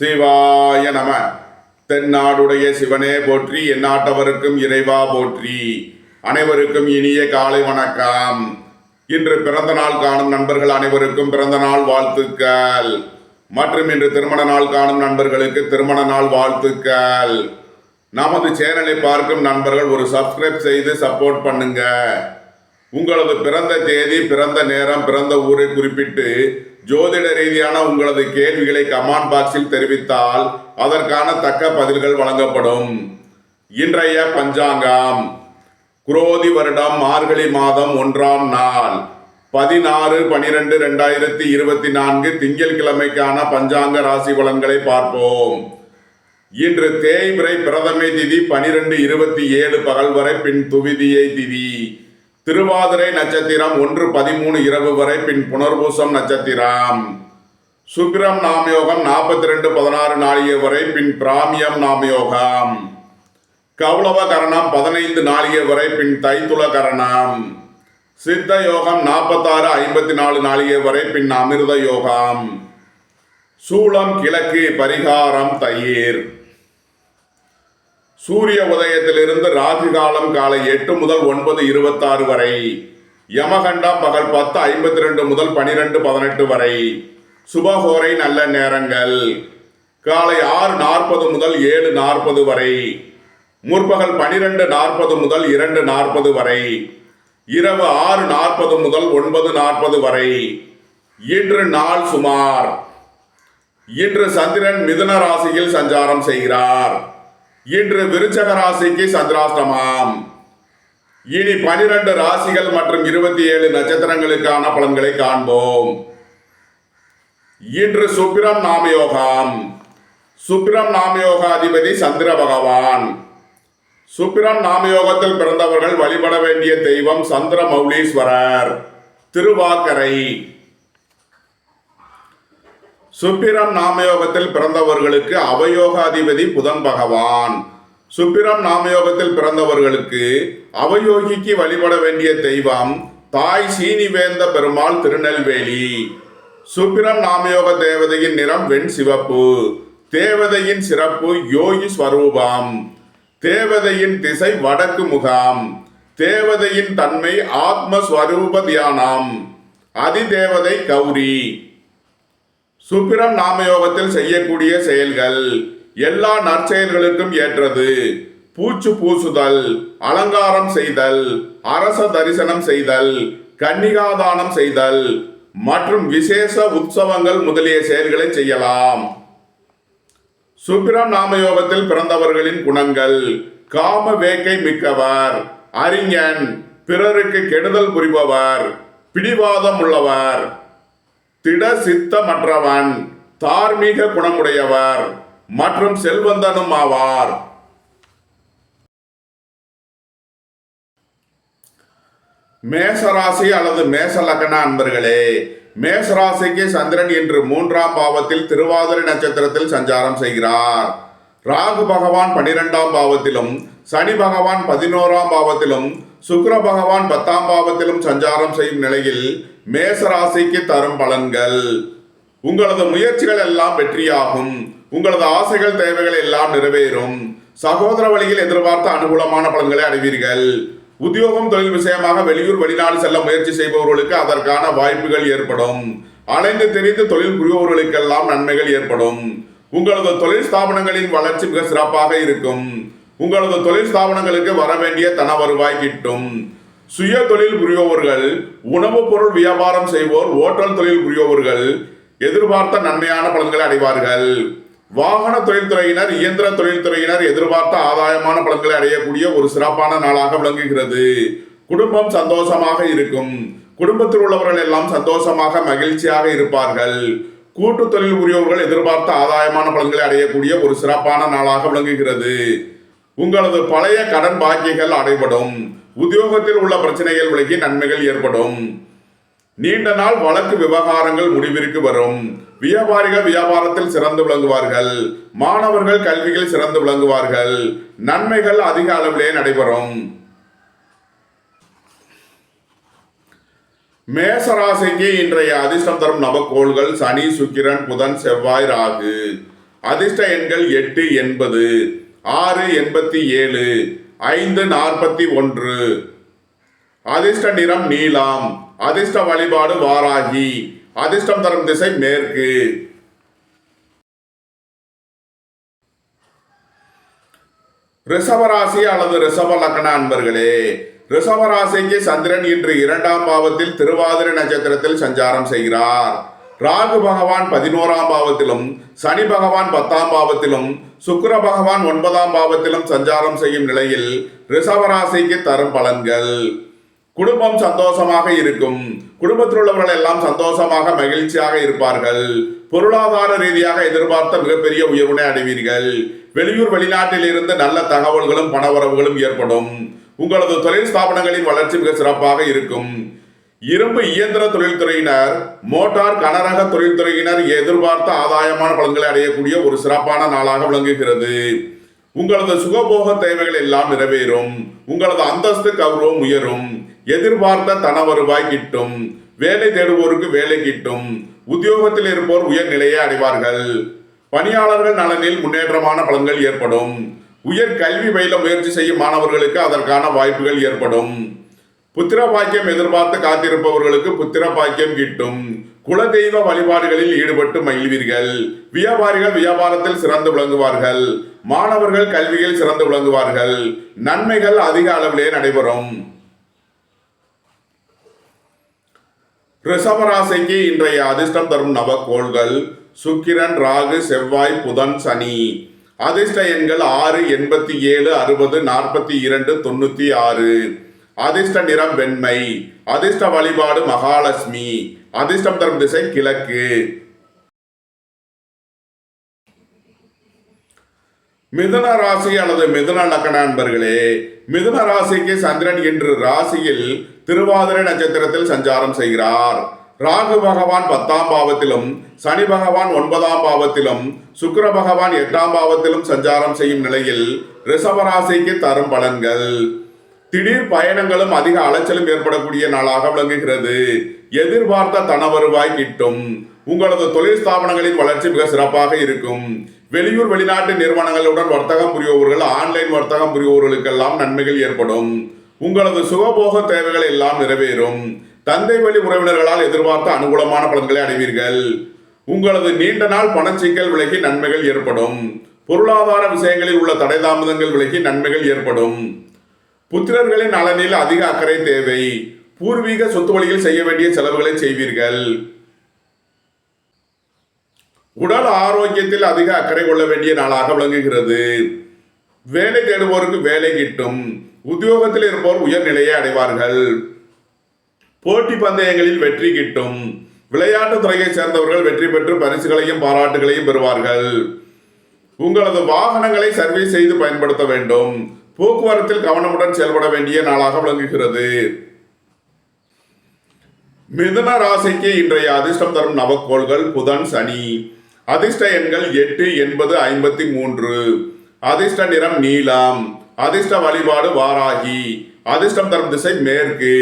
சிவாய நம. தென்னாடுடைய சிவனே போற்றி, எந்நாட்டவருக்கும் இறைவா போற்றி. அனைவருக்கும் இனிய காலை வணக்கம். இன்று பிறந்த நாள் காணும் நண்பர்கள் அனைவருக்கும் பிறந்த நாள் வாழ்த்துக்கள். மற்றும் இன்று திருமண நாள் காணும் நண்பர்களுக்கு திருமண நாள் வாழ்த்துக்கள். நமது சேனலை பார்க்கும் நண்பர்கள் ஒரு சப்ஸ்கிரைப் செய்து சப்போர்ட் பண்ணுங்க. உங்களது பிறந்த தேதி, பிறந்த நேரம், பிறந்த ஊரை குறிப்பிட்டு ஜோதிட ரீதியான உங்களது கேள்விகளை கமெண்ட் பாக்ஸில் தெரிவித்தால் அதற்கான தக்க பதில்கள் வழங்கப்படும். இன்றைய பஞ்சாங்கம் குரோதி வருடம் மார்கழி மாதம் 1ஆம் நாள் 16/12/2024 திங்கட்கிழமைக்கான பஞ்சாங்க ராசி பலன்களை பார்ப்போம். இன்று தேய்பிறை பிரதமை திதி 12:27 பகல் வரை, பின் துவிதியை திதி. திருவாதிரை நட்சத்திரம் 1:13 இரவு வரை, பின் புனர்பூசம் நட்சத்திரம். சுக்கிரம் நாமயோகம் 42:16 நாளிகை வரை, பின் பிராமியம் நாமயோகம். கௌளவ கரணம் 15 நாளிகை வரை, பின் தைத்துள கரணம். சித்த யோகம் 46:54 நாளிகை வரை, பின் அமிர்த யோகம். சூலம் கிழக்கு, பரிகாரம் தயிர். சூரிய உதயத்திலிருந்து ராகு காலம் காலை 8 முதல் 9:26 வரை. யமகண்டம் பகல் 10:52 முதல் 12:18 வரை. சுபஹோரை நல்ல நேரங்கள் காலை 6:40 முதல் 7:40 வரை. முற்பகல் 12:40 முதல் 2:40 வரை. இரவு 6:40 முதல் 9:40 வரை. இன்று நாள் சுமார். இன்று சந்திரன் மிதுன ராசியில் சஞ்சாரம் செய்கிறார். இன்று விருச்சக ராசிக்கு சந்திராஷ்டமம். இனி 12 ராசிகள் மற்றும் 27 நட்சத்திரங்களுக்கான பலன்களை காண்போம். இன்று சுக்கிரம் நாமயோகம். சுக்கிரம் நாமயோகாதிபதி சந்திர பகவான். சுக்கிரம் நாமயோகத்தில் பிறந்தவர்கள் வழிபட வேண்டிய தெய்வம் சந்திர மௌலீஸ்வரர், திருவாக்கரை. சுக்கிரம் நாமயோகத்தில் பிறந்தவர்களுக்கு அவயோகாதிபதி புதன் பகவான். சுக்கிரம் நாமயோகத்தில் பிறந்தவர்களுக்கு அவயோகிக்கு வழிபட வேண்டிய தெய்வம் தாய் சீனிவேந்த பெருமாள், திருநெல்வேலி. சுக்கிரம் நாமயோக தேவதையின் நிறம் வெண் சிவப்பு. தேவதையின் சிறப்பு யோகி ஸ்வரூபம். தேவதையின் திசை வடக்கு முகம். தேவதையின் தன்மை ஆத்மஸ்வரூப தியானம். அதிதேவதை கௌரி. சுக்கிரம் நாமயோகத்தில் செய்யக்கூடிய செயல்கள் எல்லா நற்செயல்களுக்கும் ஏற்றது. பூச்சு பூசுதல், அலங்காரம் செய்தல், அரச தரிசனம் செய்தல், கன்னிகாதானம் செய்தல் மற்றும் விசேஷ உற்சவங்கள் முதலிய செயல்களை செய்யலாம். சுக்கிரம் நாமயோகத்தில் பிறந்தவர்களின் குணங்கள்: காம வேக்கை மிக்கவர், அறிஞன், பிறருக்கு கெடுதல் புரிபவர், பிடிவாதம் உள்ளவர், திட சித்தமற்றவன், தார்மீக குணமுடையவர் மற்றும் செல்வந்தனும் ஆவார். மேசராசி அல்லது மேச லக்ன அன்பர்களே, மேசராசிக்கு சந்திரன் இன்று 3ஆம் பாவத்தில் திருவாதிரை நட்சத்திரத்தில் சஞ்சாரம் செய்கிறார். ராகு பகவான் 12ஆம் பாவத்திலும், சனி பகவான் 11ஆம் பாவத்திலும், சுக்கிர பகவான் 10ஆம் பாவத்திலும் சஞ்சாரம் செய்யும் நிலையில் மேசராசிக்கு தரும் பலன்கள்: உங்களது முயற்சிகள் எல்லாம் வெற்றியாகும். உங்களது ஆசைகள், தேவைகள் எல்லாம் நிறைவேறும். சகோதர வழியில் எதிர்பார்த்த அனுகூலமான பலன்களை அடைவீர்கள். உத்தியோகம், தொழில் விஷயமாக வெளியூர், வெளிநாடு செல்ல முயற்சி செய்பவர்களுக்கு அதற்கான வாய்ப்புகள் ஏற்படும். அலைந்து தெரிந்து தொழில் புரிபவர்களுக்கெல்லாம் நன்மைகள் ஏற்படும். உங்களது தொழில் ஸ்தாபனங்களின் வளர்ச்சி மிக சிறப்பாக இருக்கும். உங்களது தொழில் ஸ்தாபனங்களுக்கு வர வேண்டிய தன வருவாய் கிட்டும். சுய தொழில் புரிபவர்கள், உணவுப் பொருள் வியாபாரம் செய்வோர், ஓட்டல் தொழில் புரிபவர்கள் எதிர்பார்த்த நன்மையான பலன்களை அடைவார்கள். வாகன தொழில்துறையினர், இயந்திர தொழில்துறையினர் எதிர்பார்த்த ஆதாயமான பலன்களை அடையக்கூடிய ஒரு சிறப்பான நாளாக விளங்குகிறது. குடும்பம் சந்தோஷமாக இருக்கும். குடும்பத்தில் உள்ளவர்கள் எல்லாம் சந்தோஷமாக மகிழ்ச்சியாக இருப்பார்கள். கூட்டு தொழில் புரிபவர்கள் எதிர்பார்த்த ஆதாயமான பலன்களை அடையக்கூடிய ஒரு சிறப்பான நாளாக விளங்குகிறது. உங்களது பழைய கடன் பாக்கிகள் அடைபடும். உத்தியோகத்தில் உள்ள பிரச்சனைகள் விலகி நன்மைகள் ஏற்படும். நீண்ட நாள் வழக்கு விவகாரங்கள் முடிவிற்கு வரும். வியாபாரிகள் வியாபாரத்தில் சிறந்து விளங்குவார்கள். மாணவர்கள் கல்வியில் சிறந்து விளங்குவார்கள். நன்மைகள் அதிக அளவிலே நடைபெறும். மேசராசிக்கு இன்றைய அதிர்ஷ்டம் தரும் நவக்கோள்கள் சனி, சுக்கிரன், புதன், செவ்வாய், ராகு. அதிர்ஷ்ட எண்கள் 8 80, 6 87, 5 41. அதிர்ஷ்ட நிறம் நீலம். அதிர்ஷ்ட வழிபாடு வாராகி. அதிர்ஷ்டம் தரும் திசை மேற்கு. ரிஷபராசி அல்லது ரிஷப லக்ன அன்பர்களே, ரிஷபராசிக்கு சந்திரன் இன்று 2ஆம் பாவத்தில் திருவாதிரை நட்சத்திரத்தில் சஞ்சாரம் செய்கிறார். ராகு பகவான் 11ஆம் பாவத்திலும், சனி பகவான் 10ஆம் பாவத்திலும், சுக்கிர பகவான் 9ஆம் பாவத்திலும் சஞ்சாரம் செய்யும் நிலையில் ரிஷபராசிக்கு தரும் பலன்கள்: குடும்பம் சந்தோஷமாக இருக்கும். குடும்பத்தில் உள்ளவர்கள் எல்லாம் சந்தோஷமாக மகிழ்ச்சியாக இருப்பார்கள். பொருளாதார ரீதியாக எதிர்பார்த்த மிகப்பெரிய உயர்வினை அடைவீர்கள். வெளியூர் வெளிநாட்டில் இருந்து நல்ல தகவல்களும் பணவரவுகளும் ஏற்படும். உங்களது தொழில் ஸ்தாபனங்களின் வளர்ச்சி மிக சிறப்பாக இருக்கும். இரும்பு இயந்திர தொழில்துறையினர், மோட்டார் கனரக தொழில்துறையினர் எதிர்பார்த்த ஆதாயமான பலன்களை அடையக்கூடிய ஒரு சிறப்பான நாளாக விளங்குகிறது. உங்களது சுகபோக தேவைகள் எல்லாம் நிறைவேறும். உங்களது அந்தஸ்து கௌரவம் உயரும். எதிர்பார்த்த தன வருவாய் கிட்டும். வேலை தேடுவோருக்கு வேலை கிட்டும். உத்தியோகத்தில் இருப்போர் உயர்நிலையை அடைவார்கள். பணியாளர்கள் நலனில் முன்னேற்றமான பலன்கள் ஏற்படும். உயர் கல்வி பயில முயற்சி செய்யும் மாணவர்களுக்கு அதற்கான வாய்ப்புகள் ஏற்படும். புத்திர பாக்கியம் எதிர்பார்த்து காத்திருப்பவர்களுக்கு புத்திர பாக்கியம் கிட்டும். குலதெய்வ வழிபாடுகளில் ஈடுபட்டு மகிழ்வீர்கள். வியாபாரிகள் வியாபாரத்தில் சிறந்து விளங்குவார்கள். மாணவர்கள் கல்வியில் சிறந்து விளங்குவார்கள். நன்மைகள் அதிக அளவிலே நடைபெறும். ரிஷபராசிக்கு இன்றைய அதிர்ஷ்டம் தரும் நவக்கோள்கள்: சுக்கிரன், ராகு, செவ்வாய், புதன், சனி. அதிர்ஷ்ட எண்கள் 6 87, 60, 42, 96. அதிர்ஷ்ட நிறம் வெண்மை. அதிர்ஷ்ட வழிபாடு மகாலட்சுமி. அதிர்ஷ்டம் தரும் திசை கிழக்கு. மிதுன ராசி அல்லது மிதுன லக்ன அன்பர்களே, மிதுன ராசிக்கு சந்திரன் இன்று ராசியில் திருவாதிரை நட்சத்திரத்தில் சஞ்சாரம் செய்கிறார். ராகு பகவான் 10ஆம் பாவத்திலும், சனி பகவான் 9ஆம் பாவத்திலும், சுக்கிர பகவான் 8ஆம் பாவத்திலும் சஞ்சாரம் செய்யும் நிலையில் ரிஷபராசிக்கு தரும் பலன்கள்: திடீர் பயணங்களும் அதிக அலைச்சலும் ஏற்படக்கூடிய நாளாக விளங்குகிறது. எதிர்பார்த்த தன வருவாய் கிட்டும். உங்களது தொழில் ஸ்தாபனங்களின் வளர்ச்சி மிக சிறப்பாக இருக்கும். வெளியூர் வெளிநாட்டு நிறுவனங்களுடன் வர்த்தகம் புரிபவர்கள், ஆன்லைன் வர்த்தகம் புரிபவர்களுக்கெல்லாம் நன்மைகள் ஏற்படும். உங்களது சுகபோக தேவைகள் எல்லாம் நிறைவேறும். தந்தை வழி உறவினர்களால் எதிர்பார்த்த அனுகூலமான பலன்களை அடைவீர்கள். உங்களது நீண்ட நாள் பணச்சிக்கல் விலகி நன்மைகள் ஏற்படும். பொருளாதார விஷயங்களில் உள்ள தடை தாமதங்கள் விலகி நன்மைகள் ஏற்படும். புத்திரர்களின் நலனில் அதிக அக்கறை தேவை. பூர்வீக சொத்து வழியில் செய்ய வேண்டிய செலவுகளை செய்வீர்கள். உடல் ஆரோக்கியத்தில் அதிக அக்கறை கொள்ள வேண்டிய நாளாக விளங்குகிறது. வேலை தேடுவோருக்கு வேலை கிட்டும். உத்தியோகத்தில் இருப்போர் உயர்நிலையை அடைவார்கள். போட்டி பந்தயங்களில் வெற்றி கிட்டும். விளையாட்டு துறையை சேர்ந்தவர்கள் வெற்றி பெற்று பரிசுகளையும் பாராட்டுகளையும் பெறுவார்கள். உங்களது வாகனங்களை சர்வீஸ் செய்து பயன்படுத்த வேண்டும். போக்குவரத்தில் கவனமுடன் செயல்பட வேண்டிய நாளாக விளங்குகிறது. மிதுன ராசிக்கு இன்றைய அதிர்ஷ்டம் தரும் நவக்கோள்கள்: புதன், சனி. அதிர்ஷ்ட எண்கள் 8 80, 53. அதிர்ஷ்ட நிறம் நீலம். அதிர்ஷ்ட வழிபாடு வாராகி. அதிர்ஷ்டம் தரும் திசை மேற்கு.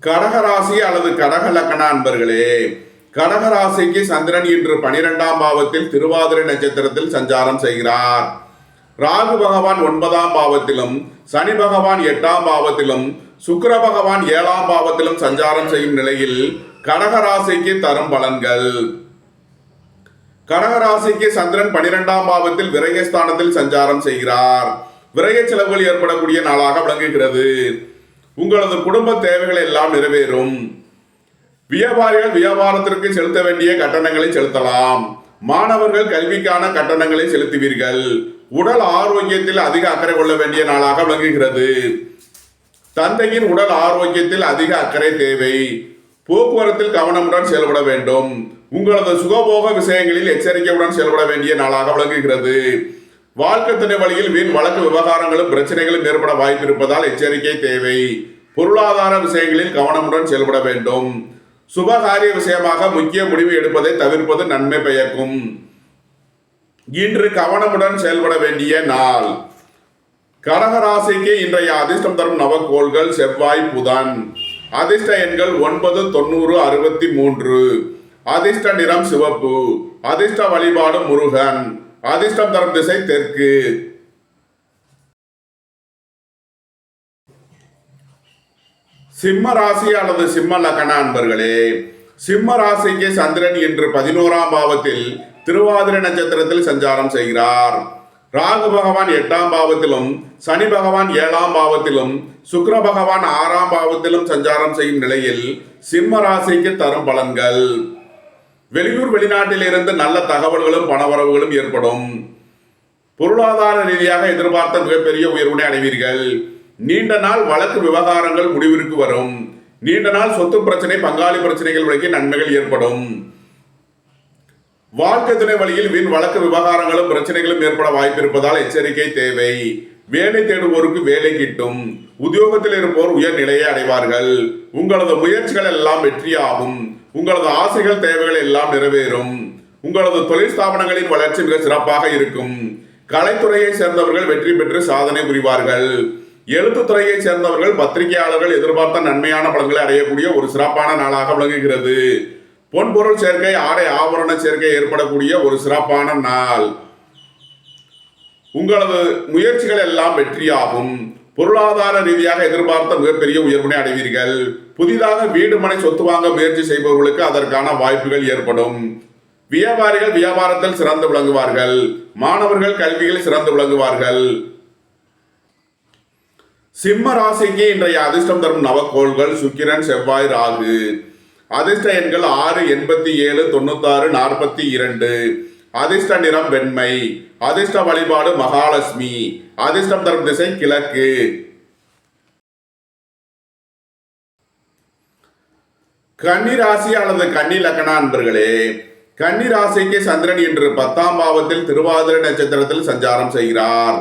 கடகராசி அல்லது கடக லக்ன அன்பர்களே, கடகராசிக்கு சந்திரன் இன்று 12ஆம் பாவத்தில் திருவாதிரை நட்சத்திரத்தில் சஞ்சாரம் செய்கிறார். ராகு பகவான் 9ஆம் பாவத்திலும், சனி பகவான் 8ஆம் பாவத்திலும், சுக்கிர பகவான் 7ஆம் பாவத்திலும் சஞ்சாரம் செய்யும் நிலையில் கடகராசிக்கு தரும் பலன்கள்: கடகராசிக்கு சந்திரன் 12ஆம் பாவத்தில் விரயஸ்தானத்தில் சஞ்சாரம் செய்கிறார். விரய செலவுகள் ஏற்படக்கூடிய நாளாக விளங்குகிறது. உங்களது குடும்ப தேவைகள் எல்லாம் நிறைவேறும். வியாபாரிகள் வியாபாரத்திற்கு செலுத்த வேண்டிய கட்டணங்களை செலுத்தலாம். மாணவர்கள் கல்விக்கான கட்டணங்களை செலுத்துவீர்கள். உடல் ஆரோக்கியத்தில் அதிக அக்கறை கொள்ள வேண்டிய நாளாக விளங்குகிறது. தந்தையின் உடல் ஆரோக்கியத்தில் அதிக அக்கறை தேவை. போக்குவரத்தில் கவனமுடன் செயல்பட வேண்டும். உங்களது சுகபோக விஷயங்களில் எச்சரிக்கையுடன் செயல்பட வேண்டிய நாளாக விளங்குகிறது. வாழ்க்கை துணை வழியில் வீண் வழக்கு விவகாரங்களும் பிரச்சனைகளும் ஏற்பட வாய்ப்பு இருப்பதால் எச்சரிக்கை தேவை. பொருளாதார விஷயங்களில் கவனமுடன் செயல்பட வேண்டும். சுபகாரிய விஷயமாக முக்கிய முடிவு எடுப்பதை தவிர்ப்பது நன்மை பயக்கும். இன்று கவனமுடன் செயல்பட வேண்டிய நாள். கடகராசிக்கு இன்றைய அதிர்ஷ்டம் தரும் நவக்கோள்கள்: செவ்வாய், புதன். அதிர்ஷ்ட எண்கள் 9, 90, 63. அதிர்ஷ்ட நிறம் சிவப்பு. அதிர்ஷ்ட வழிபாடு முருகன். அதிர்ஷ்டம் தரும் திசை தெற்கு. சிம்ம ராசி அல்லது சிம்ம லக்ன அன்பர்களே, சிம்ம ராசிக்கு சந்திரன் இன்று 11ஆம் பாவத்தில் திருவாதிரை நட்சத்திரத்தில் சஞ்சாரம் செய்கிறார். ராகு பகவான் 8ஆம் பாவத்திலும் சனி பகவான் 7ஆம் பாவத்திலும் சுக்கிர பகவான் 6ஆம் பாவத்திலும் சஞ்சாரம் செய்யும் நிலையில் சிம்ம ராசிக்கு தரும் பலன்கள்: வெளியூர் வெளிநாட்டில் இருந்து நல்ல தகவல்களும் பணவரவுகளும் ஏற்படும். பொருளாதார ரீதியாக எதிர்பார்த்த மிகப்பெரிய உயர்வினை அடைவீர்கள். நீண்ட நாள் வழக்கு விவகாரங்கள் முடிவிற்கு வரும். நீண்ட நாள் சொத்து பிரச்சனை, பங்காளி பிரச்சனைகள் வழங்கி நன்மைகள் ஏற்படும். வாழ்க்கை துணை வழியில் வீண் வழக்கு விவகாரங்களும் பிரச்சனைகளும் ஏற்பட வாய்ப்பு இருப்பதால் எச்சரிக்கை தேவை. வேலை தேடுவோருக்கு வேலை கிட்டும். உத்தியோகத்தில் இருப்போர் உயர் நிலையை அடைவார்கள். உங்களது முயற்சிகள் எல்லாம் வெற்றியாகும். உங்களது ஆசைகள் தேவைகள் எல்லாம் நிறைவேறும். உங்களது தொழில் ஸ்தாபனங்களின் வளர்ச்சி மிக சிறப்பாக இருக்கும். கலைத்துறையை சேர்ந்தவர்கள் வெற்றி பெற்று சாதனை புரிவார்கள். எழுத்துத்துறையை சேர்ந்தவர்கள், பத்திரிகையாளர்கள் எதிர்பார்த்த நன்மையான பலன்களை அடையக்கூடிய ஒரு சிறப்பான நாளாக விளங்குகிறது. பொன்பொருள் சேர்க்கை, ஆடை ஆபரண சேர்க்கை ஏற்படக்கூடிய ஒரு சிறப்பான நாள். உங்களது முயற்சிகள் எல்லாம் வெற்றியாகும். பொருளாதார ரீதியாக எதிர்பார்த்த மிகப்பெரிய உயர்வினை அடைவீர்கள். புதிதாக வீடு மனை சொத்து வாங்க முயற்சி செய்பவர்களுக்கு அதற்கான வாய்ப்புகள் ஏற்படும். வியாபாரிகள் வியாபாரத்தில் சிறந்து விளங்குவார்கள். மாணவர்கள் கல்வியில் சிறந்து விளங்குவார்கள். சிம்ம ராசிக்கு இன்றைய அதிர்ஷ்டம் தரும் நவக்கோள்கள் சுக்கிரன், செவ்வாய், ராகு. அதிர்ஷ்ட எண்கள் 6, 87, 96, 42. அதிர்ஷ்ட நிறம் வெண்மை. அதிர்ஷ்ட வழிபாடு மகாலட்சுமி. அதிர்ஷ்டம் தரும் திசை கிழக்கு. கன்னி ராசி அல்லது கன்னி லக்ன அன்பர்களே, கன்னி ராசிக்கு சந்திரன் இன்று 10ஆம் பாவத்தில் திருவாதிரை நட்சத்திரத்தில் சஞ்சாரம் செய்கிறார்.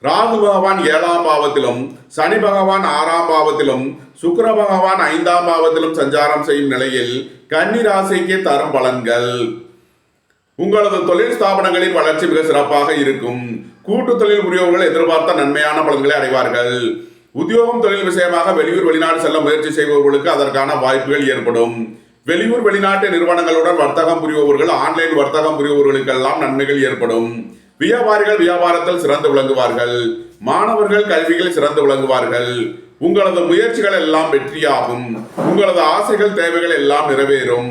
ராகு பகவான் 7ஆம் பாவத்திலும் சனி பகவான் 6ஆம் பாவத்திலும் சுக்கிர பகவான் 5ஆம் பாவத்திலும் சஞ்சாரம் செய்யும் நிலையில் கன்னி ராசிக்கு தரும் பலன்கள்: உங்களது தொழில் ஸ்தாபனங்களின் வளர்ச்சி மிக சிறப்பாக இருக்கும். கூட்டு தொழில் புரியவர்கள் எதிர்பார்த்த நன்மையான பலன்களை அடைவார்கள். உத்தியோகம் தொழில் விஷயமாக வெளியூர் வெளிநாடு செல்ல முயற்சி செய்பவர்களுக்கு அதற்கான வாய்ப்புகள் ஏற்படும். வெளியூர் வெளிநாட்டு நிறுவனங்களுடன் வர்த்தகம் புரிபவர்கள், ஆன்லைன் வர்த்தகம் புரிபவர்களுக்கெல்லாம் நன்மைகள் ஏற்படும். வியாபாரிகள் வியாபாரத்தில் சிறந்து விளங்குவார்கள். மாணவர்கள் கல்வியில் சிறந்து விளங்குவார்கள். உங்களது முயற்சிகள் எல்லாம் வெற்றியாகும். உங்களது ஆசைகள் தேவைகள் எல்லாம் நிறைவேறும்.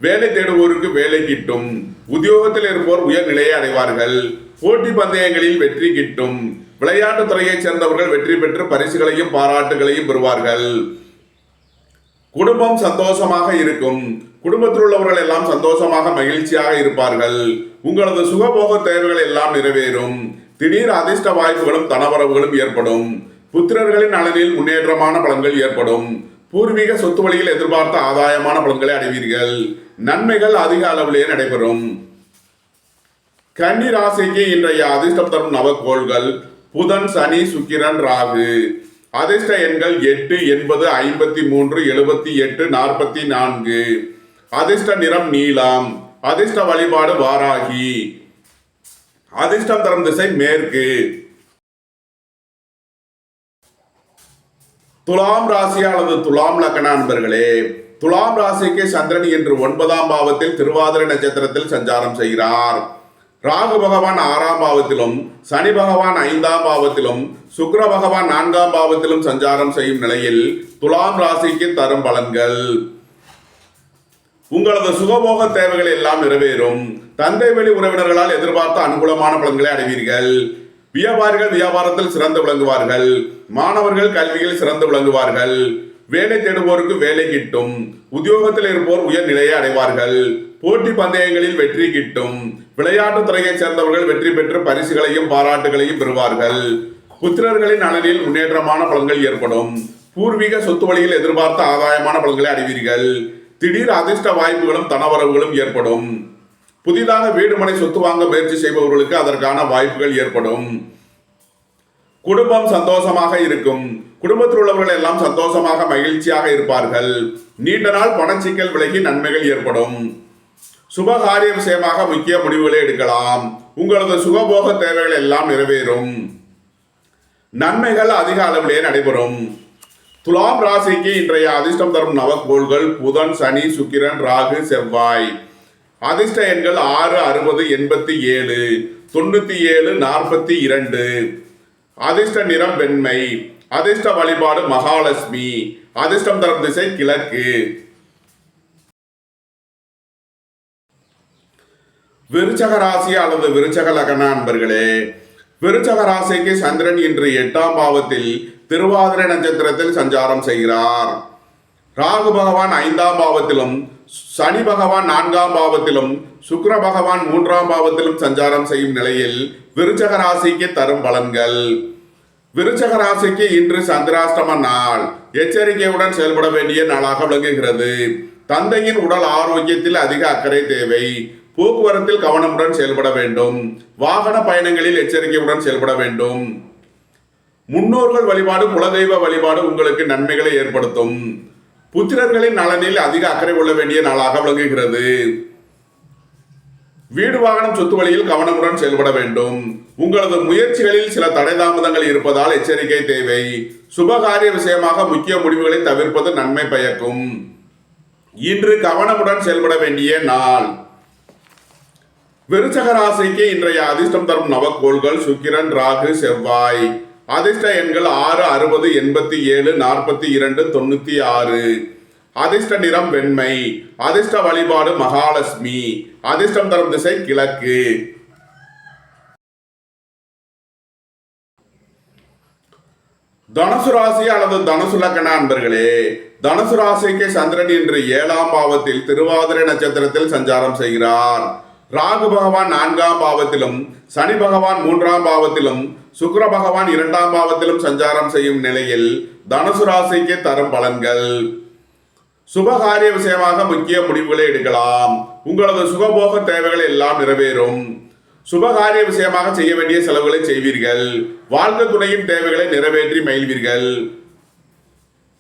வேலை தேடுவோருக்கு வேலை கிட்டும். உத்தியோகத்தில் இருப்போர் உயர் நிலையை அடைவார்கள். போட்டி பந்தயங்களில் வெற்றி கிட்டும். விளையாட்டுத் துறையைச் சேர்ந்தவர்கள் வெற்றி பெற்று பரிசுகளையும் பாராட்டுகளையும் பெறுவார்கள். குடும்பம் சந்தோஷமாக இருக்கும். குடும்பத்தில் உள்ளவர்கள் எல்லாம் சந்தோஷமாக மகிழ்ச்சியாக இருப்பார்கள். உங்களது சுகபோக தேவைகள் எல்லாம் நிறைவேறும். திடீர் அதிர்ஷ்ட வாய்ப்புகளும் தனவரவுகளும் ஏற்படும். புத்திரர்களின் நலனில் முன்னேற்றமான பலன்கள் ஏற்படும். பூர்வீக சொத்து வழியில் எதிர்பார்த்த ஆதாயமான பலன்களை அடைவீர்கள். நன்மைகள் அதிக அளவிலேயே நடைபெறும். கன்னி ராசிக்கு இன்றைய அதிர்ஷ்டம் தரும் நவக்கோள்கள் புதன், சனி, சுக்கிரன், ராகு. அதிர்ஷ்ட எண்கள் 8, 80, 53, 78, 44. அதிர்ஷ்ட நிறம் நீலம். அதிர்ஷ்ட வழிபாடு வாராகி. அதிர்ஷ்டம் தரும் திசை மேற்கு. துலாம் ராசி அல்லது துலாம் லக்ன அன்பர்களே, துலாம் ராசிக்கு சந்திரன் இன்று 9ஆம் பாவத்தில் திருவாதிரை நட்சத்திரத்தில் சஞ்சாரம் செய்கிறார். ராகு பகவான் 6ஆம் பாவத்திலும் சனி பகவான் 5ஆம் பாவத்திலும் சுக்கிர பகவான் 4ஆம் பாவத்திலும் சஞ்சாரம் செய்யும் நிலையில் துலாம் ராசிக்கு தரும் பலன்கள்: உங்களது சுகபோக தேவைகள் எல்லாம் நிறைவேறும். தந்தை வழி உறவினர்களால் எதிர்பார்த்த அனுகூலமான பலன்களை அடைவீர்கள். வியாபாரிகள் வியாபாரத்தில் சிறந்து விளங்குவார்கள். மாணவர்கள் கல்வியில் சிறந்து விளங்குவார்கள். வேலை தேடுவோருக்கு வேலை கிட்டும். உத்தியோகத்தில் இருப்போர் உயர் நிலையை அடைவார்கள். போட்டி பந்தயங்களில் வெற்றி கிட்டும். விளையாட்டுத் துறையைச் சேர்ந்தவர்கள் வெற்றி பெற்று பரிசுகளையும் பாராட்டுகளையும் பெறுவார்கள். புத்திரர்களின் நலனில் முன்னேற்றமான பலன்கள் ஏற்படும். பூர்வீக சொத்து வழியில் எதிர்பார்த்த ஆதாயமான பலன்களை அடைவீர்கள். திடீர் அதிர்ஷ்ட வாய்ப்புகளும் தனவரவுகளும் ஏற்படும். புதிதாக வீடு மனை சொத்து வாங்க முயற்சி செய்பவர்களுக்கு அதற்கான வாய்ப்புகள் ஏற்படும். குடும்பம் சந்தோஷமாக இருக்கும். குடும்பத்தில் உள்ளவர்கள் எல்லாம் சந்தோஷமாக மகிழ்ச்சியாக இருப்பார்கள். நீண்ட நாள் பணச்சிக்கல் விலகி நன்மைகள் ஏற்படும். சுபகாரிய விஷயமாக முக்கிய முடிவுகளை எடுக்கலாம். உங்களது சுகபோக தேவைகள் எல்லாம் நிறைவேறும். நன்மைகள் அதிக அளவிலே நடைபெறும். துலாம் ராசிக்கு இன்றைய அதிர்ஷ்டம் தரும் நவக்கோள்கள் புதன், சனி, சுக்கிரன், ராகு, செவ்வாய். அதிர்ஷ்ட எண்கள் 6, 60, 87, 97, 42. அதிர்ஷ்ட நிறம் வெண்மை. அதிர்ஷ்ட வழிபாடு மகாலட்சுமி. அதிர்ஷ்டம் தரும் திசை கிழக்கு. விருச்சக ராசி அல்லது விருச்சக லக்ன அன்பர்களே, விருச்சக ராசிக்கு சந்திரன் இன்று 8ஆம் பாவத்தில் திருவாதிரை நட்சத்திரத்தில் சஞ்சாரம் செய்கிறார். ராகு பகவான் 5ஆம் பாவத்திலும், சனி பகவான் 4ஆம் பாவத்திலும், சுக்கிர பகவான் 3ஆம் பாவத்திலும் சஞ்சாரம் செய்யும் நிலையில் விருச்சக ராசிக்கு தரும் பலன்கள். விருச்சக ராசிக்கு இன்று சந்திராஷ்டம நாள். எச்சரிக்கையுடன் செயல்பட வேண்டிய நாளாக விளங்குகிறது. தந்தையின் உடல் ஆரோக்கியத்தில் அதிக அக்கறை தேவை. போக்குவரத்தில் கவனமுடன் செயல்பட வேண்டும். வாகன பயணங்களில் எச்சரிக்கையுடன் செயல்பட வேண்டும். முன்னோர்கள் வழிபாடு, குலதெய்வ வழிபாடு உங்களுக்கு நன்மைகளை ஏற்படுத்தும். புத்திரர்களின் நலனில் அதிக அக்கறை கொள்ள வேண்டிய நாளாக விளங்குகிறது. வீடு வாகனம் சொத்து வழியில் கவனமுடன் செயல்பட வேண்டும். உங்களது முயற்சிகளில் சில தடை தாமதங்கள் இருப்பதால் எச்சரிக்கை தேவை. சுபகாரிய விஷயமாக முக்கிய முடிவுகளை தவிர்ப்பது நன்மை பயக்கும். இன்று கவனமுடன் செயல்பட வேண்டிய நாள். விருச்சக ராசிக்கு இன்றைய அதிர்ஷ்டம் தரும் நவக்கோள்கள் சுக்கிரன், ராகு, செவ்வாய். அதிர்ஷ்ட எண்கள் 6, 60, 87, 42, 96. அதிர்ஷ்ட நிறம் வெண்மை. அதிர்ஷ்ட வழிபாடு மகாலட்சுமி. அதிர்ஷ்டம் தரும் திசை கிழக்கு. தனுசு ராசி அல்லது தனுசு லக்ன அன்பர்களே, தனுசு ராசிக்கு சந்திரன் இன்று 7ஆம் பாவத்தில் திருவாதிரை நட்சத்திரத்தில் சஞ்சாரம் செய்கிறார். ராகு பகவான் 4ஆம் பாவத்திலும், சனி பகவான் 3ஆம் பாவத்திலும், சுக்கிர பகவான் 2ஆம் பாவத்திலும் சஞ்சாரம் செய்யும் நிலையில் தனுசு ராசிக்கு தரும் பலன்கள். சுபகாரிய விஷயமாக முக்கிய முடிவுகளை எடுக்கலாம். உங்களது சுகபோக தேவைகள் எல்லாம் நிறைவேறும். சுபகாரிய விஷயமாக செய்ய வேண்டிய செலவுகளை செய்வீர்கள். வாழ்க்கை துணையின் தேவைகளை நிறைவேற்றி மகிழ்வீர்கள்.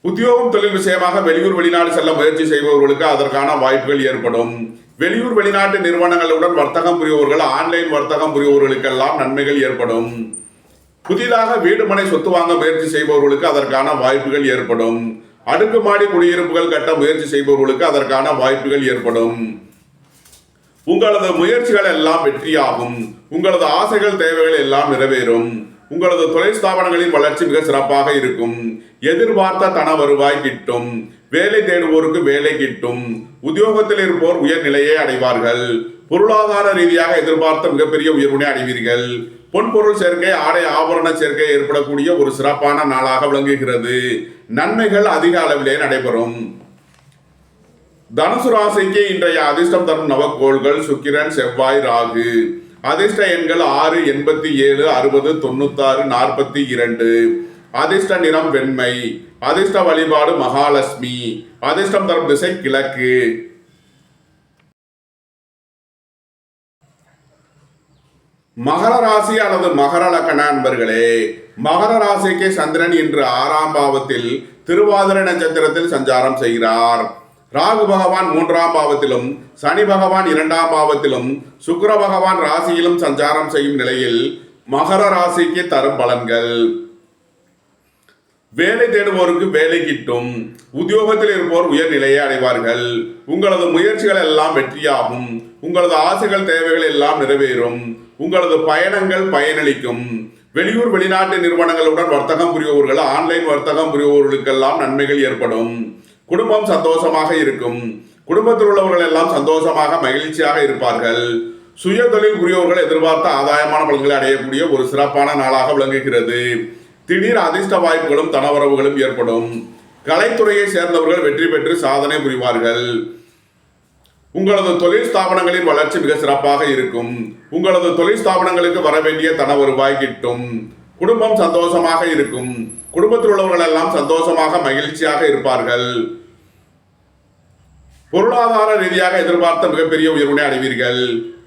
உத்தியோகம் தொழில் விஷயமாக வெளியூர் வெளிநாடு செல்ல முயற்சி செய்பவர்களுக்கு அதற்கான வாய்ப்புகள் ஏற்படும். வெளியூர் வெளிநாட்டு நிறுவனங்களுடன் வர்த்தகம் புரிபவர்கள், ஆன்லைன் வர்த்தகம் புரிபவர்களுக்கெல்லாம் நன்மைகள் ஏற்படும். புதிதாக வீடு மனை சொத்து வாங்க முயற்சி செய்பவர்களுக்கு அதற்கான வாய்ப்புகள் ஏற்படும். அடுக்குமாடி குடியிருப்புகள் கட்ட முயற்சி செய்பவர்களுக்கு அதற்கான வாய்ப்புகள் ஏற்படும். உங்களது முயற்சிகள் எல்லாம் வெற்றியாகும். உங்களது ஆசைகள் தேவைகள் எல்லாம் நிறைவேறும். உங்களது தொழில் ஸ்தாபனங்களின் வளர்ச்சி மிக சிறப்பாக இருக்கும். எதிர்பார்த்த தன வருவாய் கிட்டும். வேலை தேடுவோருக்கு வேலை கிட்டும். உத்தியோகத்தில் இருப்போர் உயர்நிலையை அடைவார்கள். பொருளாதார ரீதியாக எதிர்பார்த்த மிகப்பெரிய உயர்வினை அடைவீர்கள். பொன்பொருள் சேர்க்கை, ஆடை ஆபரண சேர்க்கை ஏற்படக்கூடிய ஒரு சிறப்பான நாளாக விளங்குகிறது. நன்மைகள் அதிக அளவிலே நடைபெறும். தனுசு ராசிக்கு இன்றைய அதிர்ஷ்டம் தரும் நவக்கோள்கள் சுக்கிரன், செவ்வாய், ராகு. அதிர்ஷ்ட எண்கள் 6, 87, 60, 96, 42. அதிர்ஷ்ட நிறம் வெண்மை. அதிர்ஷ்ட வழிபாடு மகாலட்சுமி. அதிர்ஷ்டம் தரும் திசை கிழக்கு. மகர ராசி அல்லது மகர லக்ன அன்பர்களே, மகர ராசிக்கு சந்திரன் இன்று 6ஆம் பாவத்தில் திருவாதிரை நட்சத்திரத்தில் சஞ்சாரம் செய்கிறார். ராகு பகவான் 3ஆம் பாவத்திலும், சனி பகவான் 2ஆம் பாவத்திலும், சுக்கிர பகவான் ராசியிலும் சஞ்சாரம் செய்யும் நிலையில் மகர ராசிக்கு தரும் பலன்கள். வேலை தேடுவோருக்கு வேலை கிட்டும். உத்தியோகத்தில் இருப்போர் உயர்நிலையை அடைவார்கள். உங்களது முயற்சிகள் எல்லாம் வெற்றியாகும். உங்களது ஆசைகள் தேவைகள் எல்லாம் நிறைவேறும். உங்களது பயணங்கள் பயனளிக்கும். வெளியூர் வெளிநாட்டு நிறுவனங்களுடன் வர்த்தகம் புரிபவர்கள், ஆன்லைன் வர்த்தகம் புரிபவர்களுக்கெல்லாம் நன்மைகள் ஏற்படும். குடும்பம் சந்தோஷமாக இருக்கும். குடும்பத்தில் உள்ளவர்கள் எல்லாம் சந்தோஷமாக மகிழ்ச்சியாக இருப்பார்கள். சுய தொழில் புரிபவர்கள் எதிர்பார்த்த ஆதாயமான பலன்களை அடையக்கூடிய ஒரு சிறப்பான நாளாக விளங்குகிறது. திடீர் அதிர்ஷ்ட வாய்ப்புகளும் தனவரவுகளும் ஏற்படும். கலைத்துறையை சேர்ந்தவர்கள் வெற்றி பெற்று சாதனை புரிவார்கள். உங்களது தொழில் ஸ்தாபனங்களின் வளர்ச்சி மிக சிறப்பாக இருக்கும். உங்களது தொழில் ஸ்தாபனங்களுக்கு வர வேண்டிய தன வருவாய் கிட்டும். குடும்பம் சந்தோஷமாக இருக்கும். குடும்பத்தில் உள்ளவர்கள் எல்லாம் சந்தோஷமாக மகிழ்ச்சியாக இருப்பார்கள். பொருளாதார ரீதியாக எதிர்பார்த்த மிகப்பெரிய உயர்வினை அடைவீர்கள்.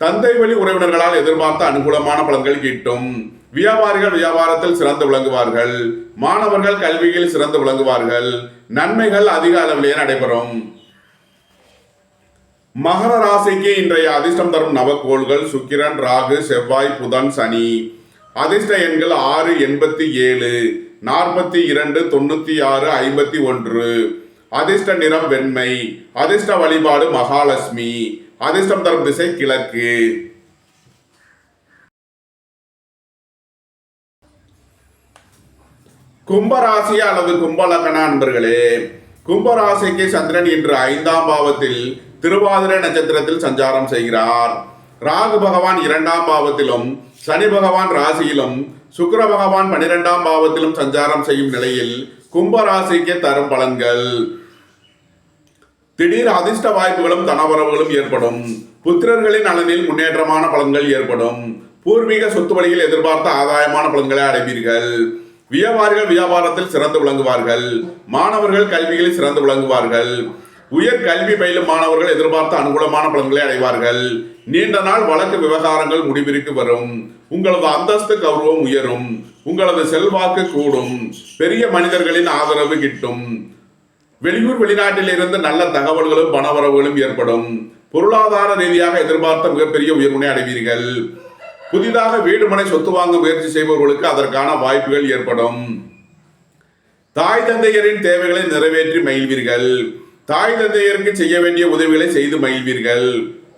தந்தை வழி உறவினர்களால் எதிர்பார்த்த அனுகூலமான பலன்கள் கிட்டும். வியாபாரிகள் வியாபாரத்தில் சிறந்து விளங்குவார்கள். மாணவர்கள் கல்வியில் சிறந்து விளங்குவார்கள். நன்மைகள் அதிக அளவிலேயே நடைபெறும். மகர ராசிக்கு இன்றைய அதிர்ஷ்டம் தரும் நவக்கோள்கள் சுக்கிரன், ராகு, செவ்வாய், புதன், சனி. அதிர்ஷ்ட எண்கள் 6, 87, 42 96 51. அதிர்ஷ்ட நிறம் வெண்மை. அதிர்ஷ்ட வழிபாடு மகாலட்சுமி. அதிர்ஷ்டம் தரும் திசை கிழக்கு. கும்பராசி அல்லது கும்பலக்கண அன்பர்களே, கும்பராசிக்கு சந்திரன் இன்று 5ஆம் பாவத்தில் திருவாதிரை நட்சத்திரத்தில் சஞ்சாரம் செய்கிறார். ராகு பகவான் 2ஆம் பாவத்திலும் சனி பகவான் ராசியிலும் சுக்கிர பகவான் 12ஆம் பாவத்திலும் சஞ்சாரம் செய்யும் நிலையில் கும்பராசிக்கு தரும் பலன்கள்: திடீர் அதிர்ஷ்ட வாய்ப்புகளும் தனவரவுகளும் ஏற்படும். புத்திரர்களின் நலனில் முன்னேற்றமான பலன்கள் ஏற்படும். பூர்வீக சொத்து வழியில் எதிர்பார்த்த ஆதாயமான பலன்களை அடைவீர்கள். வியாபாரிகள் வியாபாரத்தில் சிறந்து விளங்குவார்கள். மாணவர்கள் கல்வியில் சிறந்து விளங்குவார்கள். உயர் கல்வி பயிலும் மாணவர்கள் எதிர்பார்த்த அனுகூலமான பலன்களை அடைவார்கள். நீண்ட நாள் வழக்கு விவகாரங்கள் முடிவிற்கு வரும். உங்களது அந்தஸ்து கௌரவம் உயரும். உங்களது செல்வாக்கு கூடும். பெரிய மனிதர்களின் ஆதரவு கிட்டும். வெளியூர் வெளிநாட்டில் இருந்து நல்ல தகவல்களும் பணவரவுகளும் ஏற்படும். பொருளாதார ரீதியாக எதிர்பார்த்த மிகப்பெரிய உயர்வினை அடைவீர்கள். புதிதாக வீடு மனை சொத்து வாங்க முயற்சி செய்பவர்களுக்கு அதற்கான வாய்ப்புகள் ஏற்படும். தாய் தந்தையரின் தேவைகளை நிறைவேற்றி மகிழ்வீர்கள். தாய் தந்தையருக்கு செய்ய வேண்டிய உதவிகளை செய்து மகிழ்வீர்கள்.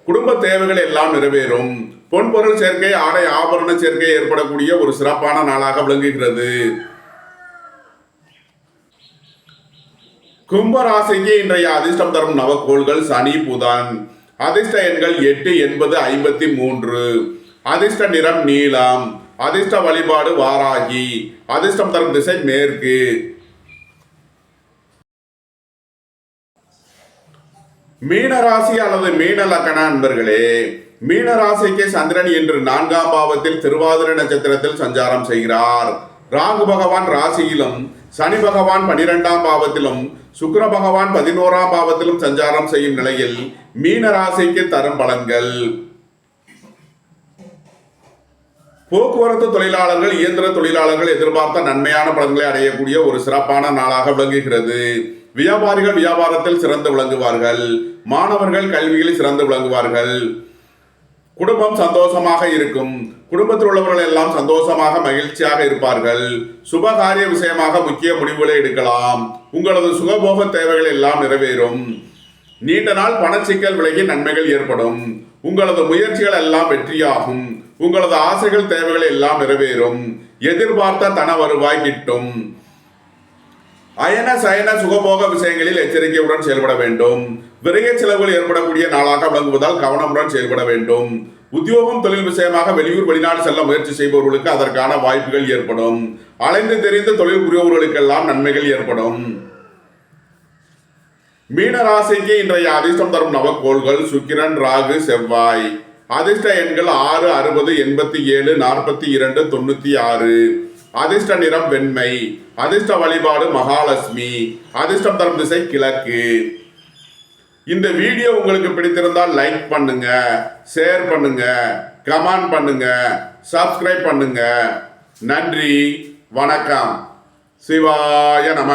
குடும்ப தேவைகள் எல்லாம் நிறைவேறும். பொன்பொருள் சேர்க்கை, ஆடை ஆபரண சேர்க்கை ஏற்படக்கூடிய ஒரு சிறப்பான நாளாக விளங்குகிறது. கும்பராசிக்கு இன்றைய அதிர்ஷ்டம் தரும் நவக்கோள்கள் சனி புதன். அதிர்ஷ்ட எண்கள் 8 80 53. அதிர்ஷ்ட நிறம் நீலம். அதிர்ஷ்ட வழிபாடு வாராகி. அதிர்ஷ்டம் தரும் திசை மேற்கு. மீனராசி அல்லது மீன லக்கண அன்பர்களே, மீனராசிக்கு சந்திரன் இன்று 4ஆம் பாவத்தில் திருவாதிரை நட்சத்திரத்தில் சஞ்சாரம் செய்கிறார். ராகு பகவான் ராசியிலும் சனி பகவான் 12ஆம் பாவத்திலும் சுக்கிர பகவான் 11ஆம் பாவத்திலும் சஞ்சாரம் செய்யும் நிலையில் மீன ராசிக்கு தரும் பலன்கள்: போக்குவரத்து தொழிலாளர்கள், இயந்திர தொழிலாளர்கள் எதிர்பார்த்த நன்மையான பலன்களை அடையக்கூடிய ஒரு சிறப்பான நாளாக விளங்குகிறது. வியாபாரிகள் வியாபாரத்தில் சிறந்து விளங்குவார்கள். மாணவர்கள் கல்வியில் சிறந்து விளங்குவார்கள். குடும்பம் சந்தோஷமாக இருக்கும். குடும்பத்தில் உள்ளவர்கள் எல்லாம் சந்தோஷமாக மகிழ்ச்சியாக இருப்பார்கள். சுபகாரிய விஷயமாக முக்கிய முடிவுகளை எடுக்கலாம். உங்களது சுகபோக தேவைகள் எல்லாம் நிறைவேறும். நீண்ட நாள் பணச்சிக்கல் விலகி நன்மைகள் ஏற்படும். உங்களது முயற்சிகள் எல்லாம் வெற்றியாகும். உங்களது ஆசைகள் தேவைகள் எல்லாம் நிறைவேறும். எதிர்பார்த்த தன வருவாய் கிட்டும். அயன சயன சுகபோக விஷயங்களில் எச்சரிக்கையுடன் செயல்பட வேண்டும். விரைய செலவுகள் ஏற்படக்கூடிய நாளாக விளங்குவதால் கவனமுடன் செயல்பட வேண்டும். உத்தியோகம் தொழில் விஷயமாக வெளியூர் வெளிநாடு செல்ல முயற்சி செய்பவர்களுக்கு அதற்கான வாய்ப்புகள் ஏற்படும். அலைந்து தெரிந்து தொழில் புரிபவர்களுக்கெல்லாம் நன்மைகள் ஏற்படும். மீன ராசிக்கு இன்றைய அதிர்ஷ்டம் தரும் நவக்கோள்கள் சுக்கிரன் ராகு செவ்வாய். அதிர்ஷ்ட எண்கள் 6 60 87 42 96. அதிர்ஷ்ட நிறம் வெண்மை. அதிர்ஷ்ட வழிபாடு மகாலட்சுமி. அதிர்ஷ்டம் தரும் திசை கிழக்கு. இந்த வீடியோ உங்களுக்கு பிடித்திருந்தால் லைக் பண்ணுங்க, ஷேர் பண்ணுங்க, கமெண்ட் பண்ணுங்க, சப்ஸ்கிரைப் பண்ணுங்க. நன்றி, வணக்கம். சிவாய நம.